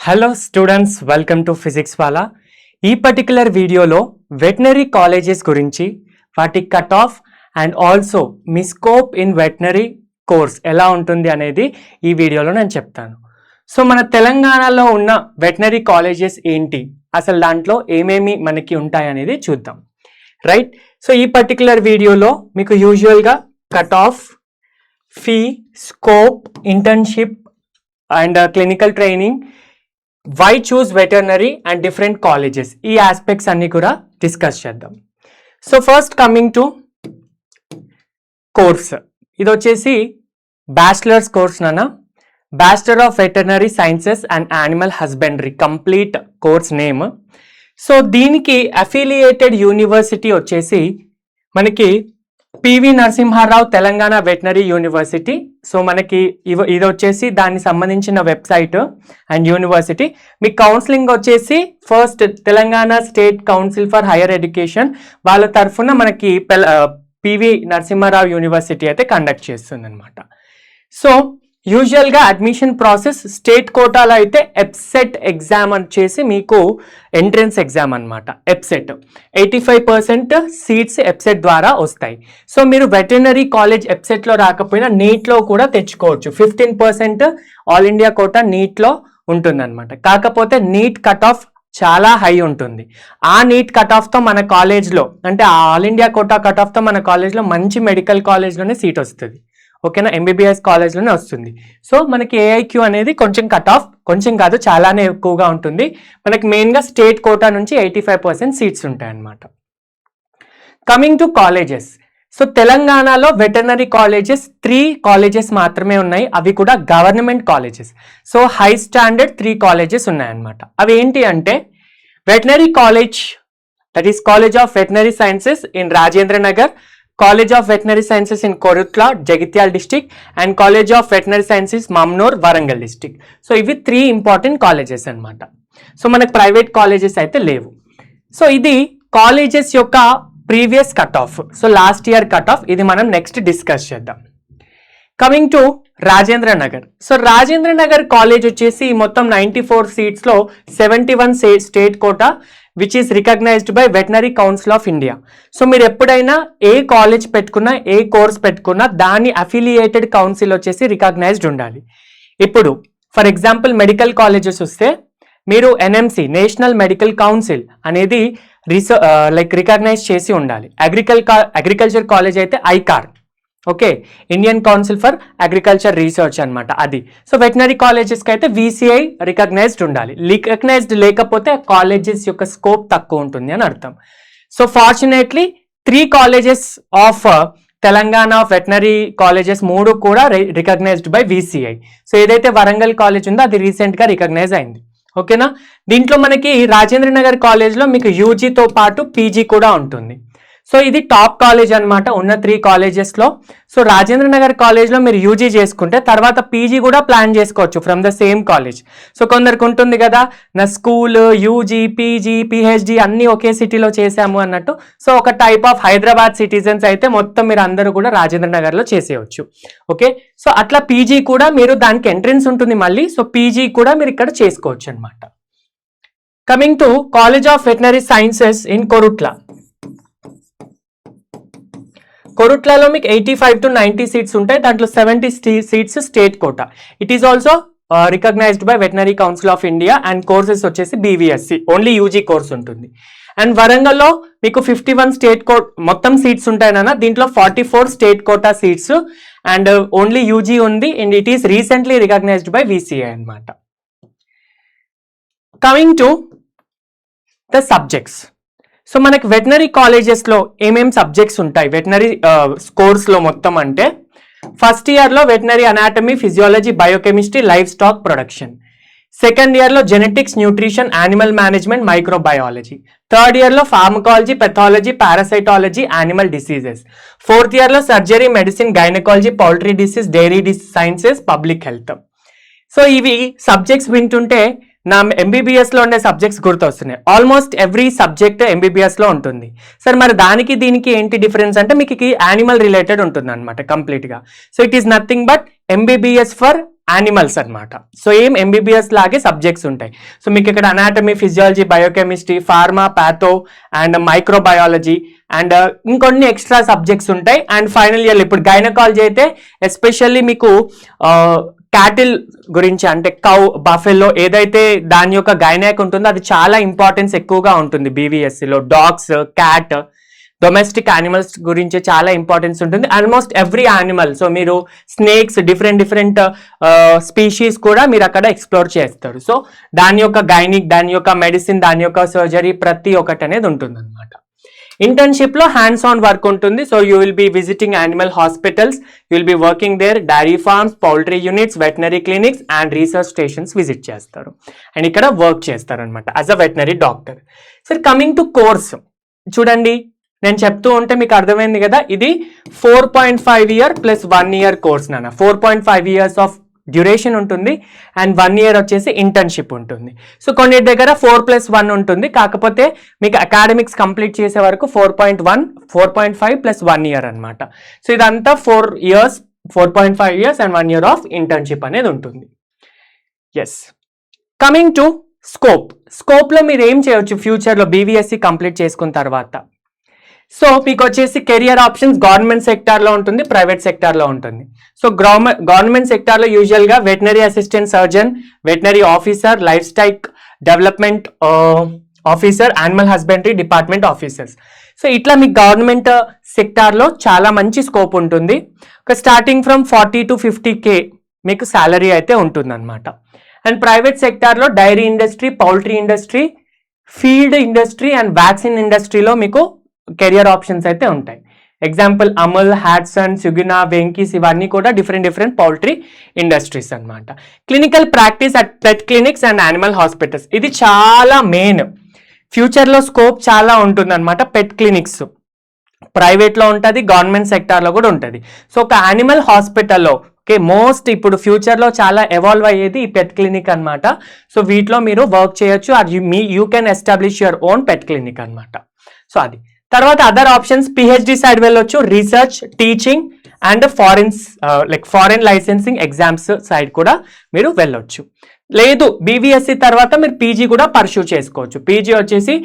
Hello students, welcome to Physics Wallah. ఈ particular వీడియోలో veterinary colleges గురించి, వాటి కట్ ఆఫ్ అండ్ ఆల్సో మీ స్కోప్ ఇన్ వెటనరీ కోర్స్ ఎలా ఉంటుంది అనేది ఈ వీడియోలో నేను చెప్తాను. సో మన తెలంగాణలో ఉన్న వెటనరీ కాలేజెస్ ఏంటి, అసలు దాంట్లో ఏమేమి మనకి ఉంటాయి అనేది చూద్దాం. రైట్, సో ఈ పర్టికులర్ వీడియోలో మీకు యూజువల్గా cut off, fee, scope, internship and clinical training, why choose veterinary and different colleges, ఈ ఆస్పెక్ట్స్ అన్ని కూడా డిస్కస్ చేద్దాం. So first coming to course, ఇది వచ్చేసి బ్యాచిలర్స్ కోర్స్ నాన్న, bachelor of veterinary sciences and animal husbandry complete course name. So దీనికి affiliated university వచ్చేసి మనకి PV Narasimha Rao Telangana veterinary university. So మనకి ఇది వచ్చేసి దానికి సంబంధించిన వెబ్సైట్ అండ్ యూనివర్సిటీ. మీ కౌన్సిలింగ్ వచ్చేసి first Telangana state council for higher education వాళ్ళ తరఫున మనకి పివి నరసింహారావు యూనివర్సిటీ అయితే కండక్ట్ చేస్తుంది అనమాట. సో యూజువల్గా అడ్మిషన్ ప్రాసెస్ స్టేట్ కోటాలో అయితే ఎప్సెట్ ఎగ్జామ్ వచ్చేసి మీకు ఎంట్రన్స్ ఎగ్జామ్ అనమాట. ఎప్సెట్ 85% సీట్స్ ఎప్సెట్ ద్వారా వస్తాయి. సో మీరు వెటర్నరీ కాలేజ్ ఎప్సెట్లో రాకపోయినా నీట్లో కూడా తెచ్చుకోవచ్చు. 15% ఆల్ ఇండియా కోటా నీట్లో ఉంటుందన్నమాట. కాకపోతే నీట్ కట్ ఆఫ్ చాలా హై ఉంటుంది. ఆ నీట్ కట్ ఆఫ్తో మన కాలేజ్లో, అంటే ఆ ఆల్ ఇండియా కోటా కట్ ఆఫ్తో మన కాలేజ్లో మంచి మెడికల్ కాలేజ్లోనే సీట్ వస్తుంది. ఓకేనా, ఎంబీబీఎస్ కాలేజ్లోనే వస్తుంది. సో మనకి ఏఐక్యూ అనేది కొంచెం కట్ ఆఫ్, కొంచెం కాదు చాలానే ఎక్కువగా ఉంటుంది. మనకి మెయిన్గా స్టేట్ కోటా నుంచి 85% సీట్స్ ఉంటాయి అన్నమాట. కమింగ్ టు కాలేజెస్, సో తెలంగాణలో వెటర్నరీ కాలేజెస్ 3 కాలేజెస్ మాత్రమే ఉన్నాయి. అవి కూడా government colleges. So high standard 3 colleges ఉన్నాయన్నమాట. అవి ఏంటి అంటే veterinary college, that is college of veterinary sciences in Rajendra Nagar, College of Veterinary Sciences in Korutla, Jagityal district, and College of Veterinary Sciences, Mamnoor, Warangal district. So ఇవి 3 important colleges అన్నమాట. So మనకు private colleges అయితే లేవు. So ఇది colleges యొక్క previous cut off. So last year cut off ఇది మనం next discuss చేద్దాం. Coming to Rajendra Nagar. So Rajendra Nagar college వచ్చేసి మొత్తం 94 సీట్స్లో 71 state quota which is recognised by veterinary council of India. So మీరు ఎప్పుడైనా ఏ కాలేజ్ పెట్టుకున్నా, ఏ కోర్స్ పెట్టుకున్నా దాని అఫిలియేటెడ్ కౌన్సిల్ వచ్చేసి రికగ్నైజ్డ్ ఉండాలి. ఇప్పుడు ఫర్ ఎగ్జాంపుల్ మెడికల్ కాలేజెస్ వస్తే మీరు ఎన్ఎంసి, నేషనల్ మెడికల్ కౌన్సిల్ అనేది రికగ్నైజ్ చేసి ఉండాలి. అగ్రికల్చర్ కాలేజ్ అయితే ICAR, okay, Indian council for agriculture research అనమాట అది. సో వెటనరీ కాలేజెస్కి అయితే VCI రికగ్నైజ్డ్ ఉండాలి. రికగ్నైజ్డ్ లేకపోతే కాలేజెస్ యొక్క స్కోప్ తక్కువ ఉంటుంది అని అర్థం. So fortunately 3 colleges of Telangana veterinary colleges 3 కూడా రికగ్నైజ్డ్ బై VCI. సో ఏదైతే వరంగల్ కాలేజ్ ఉందో అది రీసెంట్గా రికగ్నైజ్ అయింది. ఓకేనా, దీంట్లో మనకి రాజేంద్ర నగర్ కాలేజ్లో మీకు యూజీతో పాటు పీజీ కూడా ఉంటుంది. సో ఇది టాప్ కాలేజ్ అనమాట ఉన్న 3 కాలేజెస్లో. సో రాజేంద్ర నగర్ కాలేజ్లో మీరు యూజీ చేసుకుంటే తర్వాత పీజీ కూడా ప్లాన్ చేసుకోవచ్చు from the same college. So కొందరికి ఉంటుంది కదా, నా స్కూల్, యూజీ, పీజీ, పిహెచ్డి అన్నీ ఒకే సిటీలో చేసాము అన్నట్టు. సో ఒక టైప్ ఆఫ్ హైదరాబాద్ సిటిజన్స్ అయితే మొత్తం మీరు అందరూ కూడా రాజేంద్ర నగర్లో చేసేయచ్చు. ఓకే, సో అట్లా పీజీ కూడా మీరు దానికి ఎంట్రన్స్ ఉంటుంది మళ్ళీ. సో పీజీ కూడా మీరు ఇక్కడ చేసుకోవచ్చు అనమాట. Coming to college of veterinary sciences in Korutla. కొరుట్లలో మీకు 85 to 90 సీట్స్ ఉంటాయి. దాంట్లో 70 seats state quota. It is also recognized by veterinary council of India and courses వచ్చేసి BVSC, ఓన్లీ యూజీ కోర్స్ ఉంటుంది. అండ్ వరంగల్లో మీకు 51 స్టేట్ మొత్తం సీట్స్ ఉంటాయి నాన్న. దీంట్లో 44 state quota seats and only UG ఉంది and it is recently recognized by VCI అనమాట. Coming to the subjects, so మనకి వెటనరీ కాలేజెస్లో ఏమేమి సబ్జెక్ట్స్ ఉంటాయి వెటనరీ కోర్స్లో మొత్తం అంటే, ఫస్ట్ ఇయర్లో veterinary anatomy, physiology, biochemistry, livestock production. Second ఇయర్లో genetics, nutrition, animal management, microbiology. Third ఇయర్లో pharmacology, pathology, parasitology, animal diseases. Fourth ఇయర్లో surgery, medicine, gynaecology, poultry disease, dairy sciences, public health. So ఇవి subjects వింటుంటే నా ఎంబీబీఎస్లో ఉండే subjects గుర్తొస్తున్నాయి. Almost every subject ఎంబీబీఎస్లో ఉంటుంది. సార్ మరి దానికి దీనికి ఏంటి డిఫరెన్స్ అంటే మీకు యానిమల్ రిలేటెడ్ ఉంటుంది అనమాట కంప్లీట్గా. So it is nothing but MBBS for animals అనమాట. సో ఏం ఎంబీబీఎస్ లాగే సబ్జెక్ట్స్ ఉంటాయి. సో మీకు ఇక్కడ anatomy, physiology, biochemistry, pharma, patho and microbiology and ఇంకొన్ని ఎక్స్ట్రా సబ్జెక్ట్స్ ఉంటాయి. అండ్ ఫైనల్ ఇయర్ ఇప్పుడు గైనకాలజీ అయితే ఎస్పెషల్లీ మీకు క్యాటిల్ గురించి అంటే కౌ, బఫెల్లో ఏదైతే దాని యొక్క గైనాక్ ఉంటుందో అది చాలా ఇంపార్టెన్స్ ఎక్కువగా ఉంటుంది బీవీఎస్సీలో. డాగ్స్, క్యాట్, డొమెస్టిక్ యానిమల్స్ గురించి చాలా ఇంపార్టెన్స్ ఉంటుంది. ఆల్మోస్ట్ ఎవ్రీ యానిమల్, సో మీరు స్నేక్స్, డిఫరెంట్ స్పీషీస్ కూడా మీరు అక్కడ ఎక్స్ప్లోర్ చేస్తారు. సో దాని యొక్క గైనిక్, దాని యొక్క మెడిసిన్, దాని యొక్క సర్జరీ ప్రతి ఒక్కటి అనేది ఉంటుంది అనమాట. ఇంటర్న్షిప్ లో హ్యాండ్స్ ఆన్ వర్క్ ఉంటుంది. So you will be visiting animal hospitals, you will be working there, dairy farms, poultry units, veterinary clinics and research stations visit చేస్తారు అండ్ ఇక్కడ వర్క్ చేస్తారు అనమాట as a veterinary doctor. Sir coming to course చూడండి, నేను చెప్తూ ఉంటే మీకు అర్థమైంది కదా, ఇది 4.5 ఇయర్ ప్లస్ 1 ఇయర్ కోర్స్ నాన్న. 4.5 ఇయర్స్ ఆఫ్ డ్యూరేషన్ ఉంటుంది అండ్ 1 ఇయర్ వచ్చేసి ఇంటర్న్షిప్ ఉంటుంది. సో కొన్ని దగ్గర 4+1 ఉంటుంది, కాకపోతే మీకు అకాడమిక్స్ కంప్లీట్ చేసే వరకు 4.1, 4.5 ప్లస్ 1 ఇయర్ అనమాట. సో ఇదంతా 4 years, 4.5 years and 1 year of internship అనేది ఉంటుంది. ఎస్, కమింగ్ టు స్కోప్లో మీరు ఏం చేయొచ్చు ఫ్యూచర్లో బీవీఎస్సీ కంప్లీట్ చేసుకున్న తర్వాత. సో మీకు వచ్చేసి కెరియర్ ఆప్షన్స్ గవర్నమెంట్ సెక్టార్లో ఉంటుంది, ప్రైవేట్ సెక్టార్లో ఉంటుంది. సో గవర్నమెంట్ సెక్టార్లో యూజువల్గా veterinary assistant surgeon, veterinary officer, life style development officer, animal husbandry department officers. So ఇట్లా మీకు గవర్నమెంట్ సెక్టార్లో చాలా మంచి స్కోప్ ఉంటుంది. ఒక స్టార్టింగ్ ఫ్రమ్ 40 to 50K మీకు శాలరీ అయితే ఉంటుంది అనమాట. అండ్ ప్రైవేట్ సెక్టార్లో dairy industry, poultry industry, feed industry and vaccine ఇండస్ట్రీలో మీకు కెరియర్ ఆప్షన్స్ అయితే ఉంటాయి. ఎగ్జాంపుల్ అమూల్, హ్యాట్సన్, సుగినా, వెంకీస్ ఇవన్నీ కూడా డిఫరెంట్ పౌల్ట్రీ ఇండస్ట్రీస్ అనమాట. Clinical practice at pet clinics and animal hospitals, ఇది చాలా మెయిన్. ఫ్యూచర్లో స్కోప్ చాలా ఉంటుంది అనమాట. పెట్ క్లినిక్స్ ప్రైవేట్లో ఉంటుంది, గవర్నమెంట్ సెక్టార్లో కూడా ఉంటుంది. సో ఒక యానిమల్ హాస్పిటల్లో మోస్ట్ ఇప్పుడు ఫ్యూచర్లో చాలా ఎవాల్వ్ అయ్యేది ఈ పెట్ క్లినిక్ అనమాట. సో వీటిలో మీరు వర్క్ చేయొచ్చు, you can establish your own pet clinic అనమాట. సో అది తర్వాత అదర్ ఆప్షన్స్ పిహెచ్డి సైడ్ వెళ్ళొచ్చు, research, teaching and foreign licensing exams side కూడా మీరు వెళ్ళొచ్చు. లేదు బీవీఎస్సీ తర్వాత మీరు పీజీ కూడా పర్సూ చేసుకోవచ్చు. పీజీ వచ్చేసి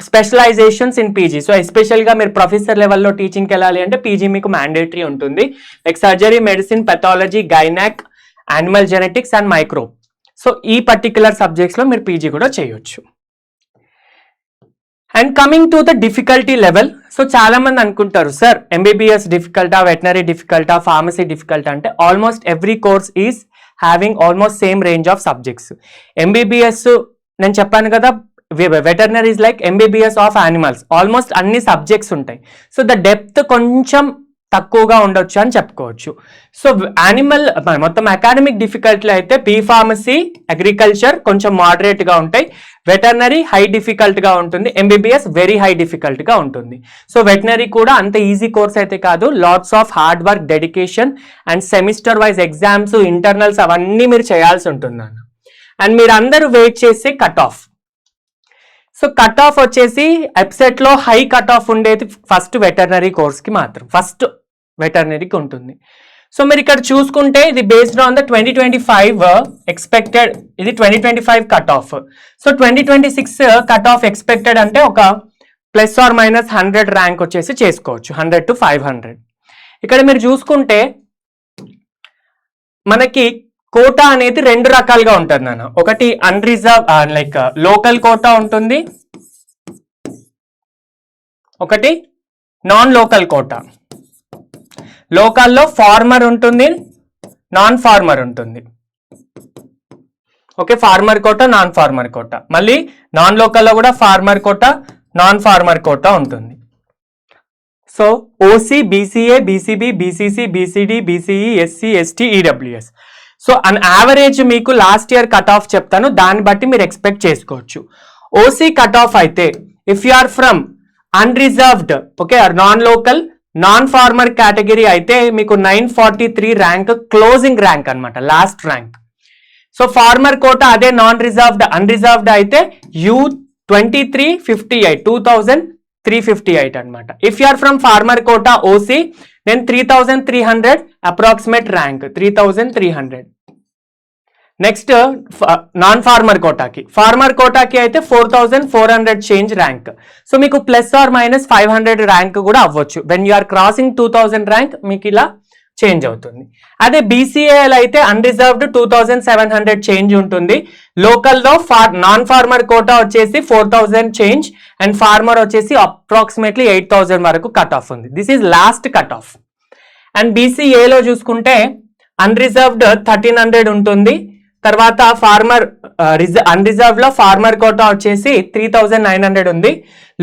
స్పెషలైజేషన్స్ ఇన్ పీజీ. సో ఎస్పెషల్గా మీరు ప్రొఫెసర్ లెవెల్లో టీచింగ్కి వెళ్ళాలి అంటే పీజీ మీకు మ్యాండేటరీ ఉంటుంది. Like surgery, medicine, pathology, gynaec, animal genetics and micro. So ఈ పర్టికులర్ సబ్జెక్ట్స్లో మీరు పీజీ కూడా చేయొచ్చు. And coming to the difficulty level, so చాలా మంది అనుకుంటారు సార్ ఎంబీబీఎస్ డిఫికల్టా, వెటనరీ డిఫికల్టా, ఫార్మసీ డిఫికల్టా అంటే almost every course is having almost same range of subjects. MBBS నేను చెప్పాను కదా, veterinary is like MBBS of animals, almost అన్ని సబ్జెక్ట్స్ ఉంటాయి. సో ద డెప్త్ కొంచెం తక్కువగా ఉండొచ్చు అని చెప్పుకోవచ్చు. సో యానిమల్ మొత్తం అకాడమిక్ డిఫికల్టీ అయితే బీ ఫార్మసీ, అగ్రికల్చర్ కొంచెం మోడరేట్గా ఉంటాయి, వెటర్నరీ హై డిఫికల్ట్గా ఉంటుంది, ఎంబీబీఎస్ వెరీ హై డిఫికల్ట్గా ఉంటుంది. సో వెటనరీ కూడా అంత ఈజీ కోర్స్ అయితే కాదు, lots of hard work, dedication and semester wise exams, internals అవన్నీ మీరు చేయాల్సి ఉంటుంది అన్న. అండ్ మీరు అందరూ వెయిట్ చేసే cut off. So cut off వచ్చేసి వెబ్సైట్లో హై కట్ ఆఫ్ ఉండేది ఫస్ట్ వెటర్నరీ కోర్స్కి మాత్రం, ఫస్ట్ వెటర్నరీకి ఉంటుంది. సో మీరు ఇక్కడ చూసుకుంటే ఇది బేస్డ్ ఆన్ ద 2025 ఎక్స్పెక్టెడ్, ఇది 2025 cut off. So 2026 cut off expected అంటే ఒక ±100 ర్యాంక్ వచ్చేసి చేసుకోవచ్చు, 100 to 500. ఇక్కడ మీరు చూసుకుంటే మనకి కోటా అనేది 2 రకాలుగా ఉంటుంది నాన్న. ఒకటి అన్రిజర్వ్ లైక్ లోకల్ కోటా ఉంటుంది, ఒకటి నాన్ లోకల్ కోటా. లోకల్లో ఫార్మర్ ఉంటుంది, నాన్ ఫార్మర్ ఉంటుంది. Okay, farmer quota, non farmer quota. మళ్ళీ నాన్ లోకల్లో కూడా farmer quota, non farmer quota ఉంటుంది. So OC, BCA, BCB, BCC, BCD, BCE, SC, ST, EWS. So on average మీకు last year cut off చెప్తాను, దాన్ని బట్టి మీరు ఎక్స్పెక్ట్ చేసుకోవచ్చు. ఓసీ కట్ ఆఫ్ అయితే if you are from unreserved, okay, or non local, non farmer category అయితే మీకు 943 rank closing rank అనమాట, last rank. So farmer quota అదే నాన్ రిజర్వ్డ్, అన్రిజర్వ్డ్ అయితే U2358, 2358 అనమాట. If you are from farmer quota OC then 3300 approximate rank, 3300. Next non farmer కోటాకి అయితే 4400 change rank. So మీకు plus or minus 500 rank కూడా అవ్వచ్చు. When you are crossing 2000 rank మీకు ఇలా చేంజ్ అవుతుంది. అదే బీసీఏఎల్ అయితే అన్రిజర్వ్డ్ 2700 చేంజ్ ఉంటుంది. లోకల్లో నాన్ ఫార్మర్ కోటా వచ్చేసి 4000 చేంజ్ అండ్ ఫార్మర్ వచ్చేసి అప్రాక్సిమేట్లీ 8000 వరకు కట్ ఆఫ్ ఉంది. This is last cut off. And బీసీఏలో చూసుకుంటే అన్రిజర్వ్డ్ 1300 ఉంటుంది. తర్వాత ఫార్మర్ అన్రిజర్వ్డ్ లో ఫార్మర్ కోటా వచ్చేసి 3900 ఉంది.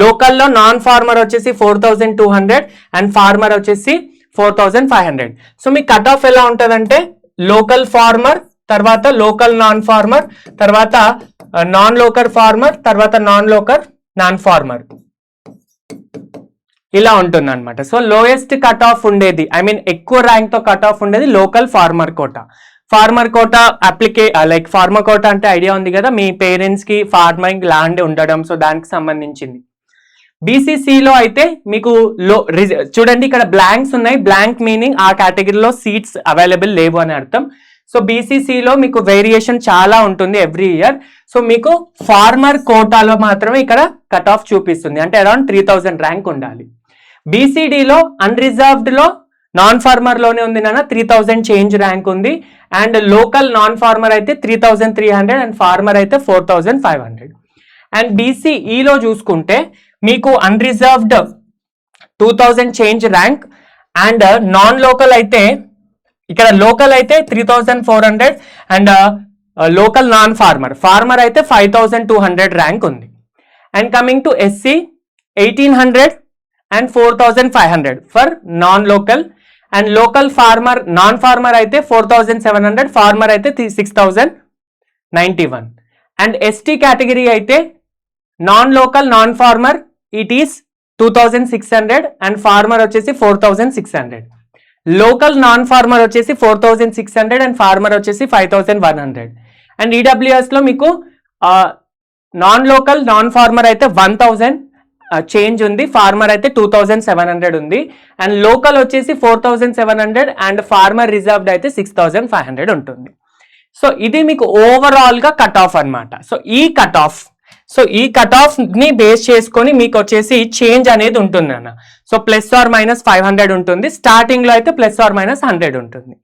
లోకల్లో నాన్ ఫార్మర్ వచ్చేసి 4200 అండ్ ఫార్మర్ వచ్చేసి 4500. సో మీ కట్ ఆఫ్ ఎలా ఉంటుందంటే లోకల్ ఫార్మర్, తర్వాత లోకల్ నాన్ ఫార్మర్, తర్వాత నాన్ లోకల్ ఫార్మర్, తర్వాత నాన్ లోకల్ నాన్ ఫార్మర్ ఇలా ఉంటుంది అనమాట. సో లోయెస్ట్ కట్ ఆఫ్ ఉండేది, ఐ మీన్ ఎక్కువ ర్యాంక్ తో కట్ ఆఫ్ ఉండేది local farmer quota. Farmer quota like farmer quota అంటే ఐడియా ఉంది కదా, మీ పేరెంట్స్ కి ఫార్మింగ్ ల్యాండ్ ఉండడం, సో దానికి సంబంధించింది. బీసీసీలో అయితే మీకు చూడండి ఇక్కడ బ్లాంక్స్ ఉన్నాయి. బ్లాంక్ మీనింగ్ ఆ కేటగిరీలో సీట్స్ అవైలబుల్ లేవు అని అర్థం. సో బీసీసీలో మీకు వేరియేషన్ చాలా ఉంటుంది ఎవ్రీ ఇయర్. సో మీకు ఫార్మర్ కోటాలో మాత్రమే ఇక్కడ కట్ ఆఫ్ చూపిస్తుంది, అంటే అరౌండ్ 3000 ర్యాంక్ ఉండాలి. బీసీడీలో అన్రిజర్వ్డ్ లో నాన్ ఫార్మర్ లోనే ఉంది నాన్న, 3000 చేంజ్ ర్యాంక్ ఉంది. అండ్ లోకల్ నాన్ ఫార్మర్ అయితే 3300 అండ్ ఫార్మర్ అయితే 4500. అండ్ బీసీఈలో చూసుకుంటే మీకు unreserved 2000 change rank and non local అయితే ఇక్కడ లోకల్ అయితే 3400 అండ్ లోకల్ నాన్ ఫార్మర్ అయితే 5200 ర్యాంక్ ఉంది. And coming to SC 1800 and 4500 for non local and local farmer non farmer అయితే 4700, ఫార్మర్ అయితే 6091. అండ్ ఎస్టీ కేటగిరీ అయితే non local non farmer it is 2600 and farmer వచ్చేసి 4600. Local non farmer వచ్చేసి 4600 and farmer వచ్చేసి 5100. And EWS లో మీకు non local non farmer అయితే 1000 change ఉంది, ఫార్మర్ అయితే 2700 ఉంది. అండ్ లోకల్ వచ్చేసి 4700 అండ్ ఫార్మర్ రిజర్వ్డ్ అయితే 6500 ఉంటుంది. సో ఇది మీకు ఓవరాల్ గా కట్ ఆఫ్ అనమాట. సో ఈ కట్ ఆఫ్ ని బేస్ చేసుకొని మీకు వచ్చేసి చేంజ్ అనేది ఉంటుంది అన్న. సో ప్లస్ ఆర్ మైనస్ 500 ఉంటుంది, స్టార్టింగ్ లో అయితే ప్లస్ ఆర్ మైనస్ 100 ఉంటుంది.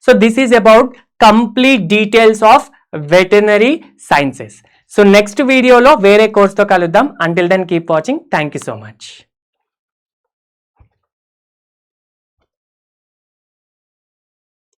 So this is about complete details of veterinary sciences. So next వీడియోలో వేరే కోర్స్తో కలుద్దాం. Until then keep watching. Thank you so much.